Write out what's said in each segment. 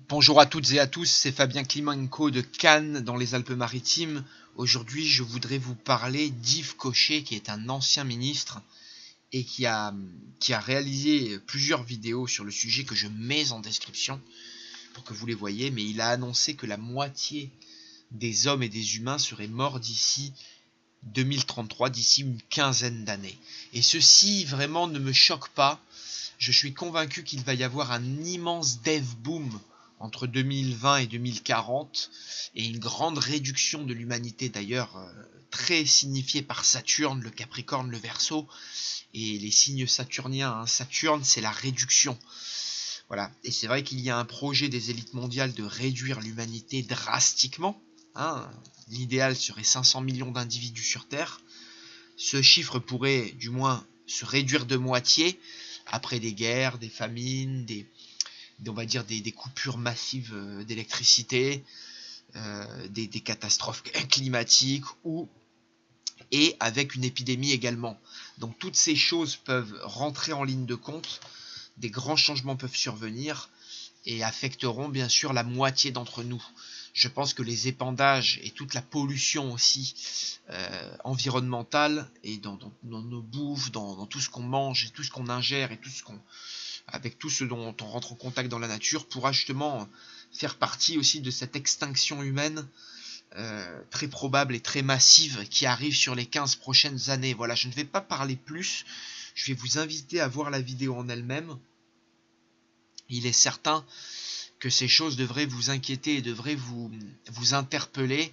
Bonjour à toutes et à tous, c'est Fabien Klimenko de Cannes dans les Alpes-Maritimes. Aujourd'hui, je voudrais vous parler d'Yves Cochet, qui est un ancien ministre et qui a réalisé plusieurs vidéos sur le sujet que je mets en description pour que vous les voyez. Mais il a annoncé que la moitié des hommes et des humains seraient morts d'ici 2033, d'ici une quinzaine d'années. Et ceci vraiment ne me choque pas. Je suis convaincu qu'il va y avoir un immense dev boom entre 2020 et 2040 et une grande réduction de l'humanité, d'ailleurs très signifiée par Saturne, le Capricorne, le Verseau et les signes saturniens. Saturne, c'est la réduction. Voilà. Et c'est vrai qu'il y a un projet des élites mondiales de réduire l'humanité drastiquement. L'idéal serait 500 millions d'individus sur Terre. Ce chiffre pourrait du moins se réduire de moitié après des guerres, des famines, on va dire des coupures massives d'électricité, des catastrophes climatiques et avec une épidémie également. Donc toutes ces choses peuvent rentrer en ligne de compte, des grands changements peuvent survenir et affecteront bien sûr la moitié d'entre nous. Je pense que les épandages et toute la pollution aussi environnementale et dans nos bouffes, dans tout ce qu'on mange et tout ce qu'on ingère et avec tout ce dont on rentre en contact dans la nature pourra justement faire partie aussi de cette extinction humaine très probable et très massive qui arrive sur les 15 prochaines années. Voilà, je ne vais pas parler plus, je vais vous inviter à voir la vidéo en elle-même. Il est certain que ces choses devraient vous inquiéter et devraient vous interpeller.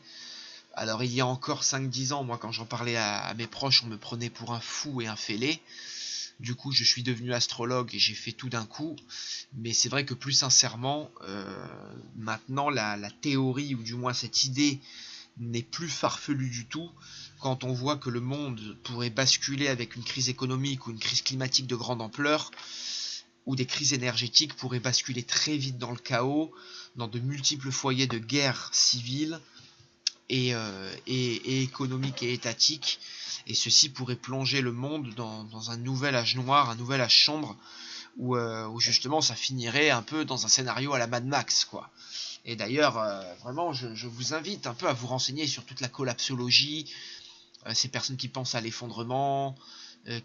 Alors il y a encore 5-10 ans, moi quand j'en parlais à mes proches, on me prenait pour un fou et un fêlé. Du coup je suis devenu astrologue et j'ai fait tout d'un coup. Mais c'est vrai que plus sincèrement, maintenant la théorie, ou du moins cette idée, n'est plus farfelue du tout. Quand on voit que le monde pourrait basculer avec une crise économique ou une crise climatique de grande ampleur, où des crises énergétiques pourraient basculer très vite dans le chaos, dans de multiples foyers de guerre civile et économique et étatique, et ceci pourrait plonger le monde dans un nouvel âge noir, un nouvel âge sombre, où justement ça finirait un peu dans un scénario à la Mad Max, quoi. Et d'ailleurs, vraiment, je vous invite un peu à vous renseigner sur toute la collapsologie, ces personnes qui pensent à l'effondrement,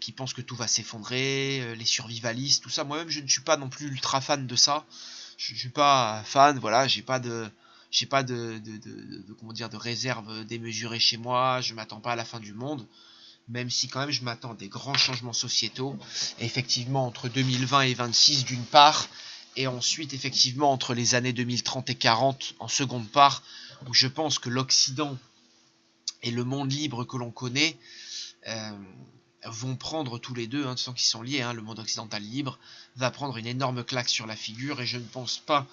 qui pensent que tout va s'effondrer, les survivalistes, tout ça. Moi-même, je ne suis pas non plus ultra fan de ça. Je ne suis pas fan, voilà, j'ai pas de comment dire, de réserve démesurée chez moi. Je m'attends pas à la fin du monde, même si quand même je m'attends à des grands changements sociétaux. Et effectivement, entre 2020 et 26 d'une part, et ensuite effectivement entre les années 2030 et 40 en seconde part, où je pense que l'Occident et le monde libre que l'on connaît vont prendre tous les deux, sans qu'ils sont liés, le monde occidental libre va prendre une énorme claque sur la figure, et je ne pense pas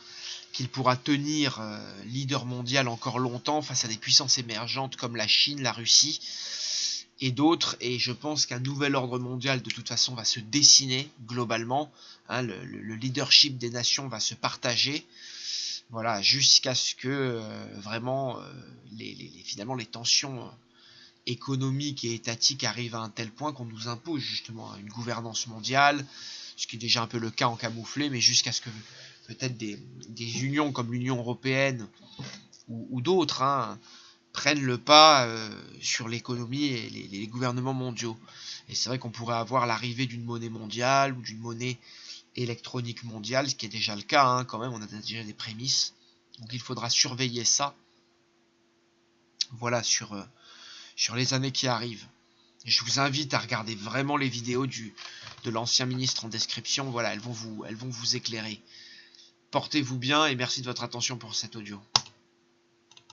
qu'il pourra tenir leader mondial encore longtemps face à des puissances émergentes comme la Chine, la Russie et d'autres. Et je pense qu'un nouvel ordre mondial de toute façon va se dessiner globalement, le leadership des nations va se partager, voilà, jusqu'à ce que vraiment finalement les tensions économique et étatique arrive à un tel point qu'on nous impose justement une gouvernance mondiale, ce qui est déjà un peu le cas en camouflé, mais jusqu'à ce que peut-être des unions comme l'Union européenne ou d'autres prennent le pas sur l'économie et les gouvernements mondiaux. Et c'est vrai qu'on pourrait avoir l'arrivée d'une monnaie mondiale ou d'une monnaie électronique mondiale, ce qui est déjà le cas, quand même, on a déjà des prémices. Donc il faudra surveiller ça. Voilà, sur les années qui arrivent. Je vous invite à regarder vraiment les vidéos de l'ancien ministre en description. Voilà, elles vont vous éclairer. Portez-vous bien et merci de votre attention pour cet audio.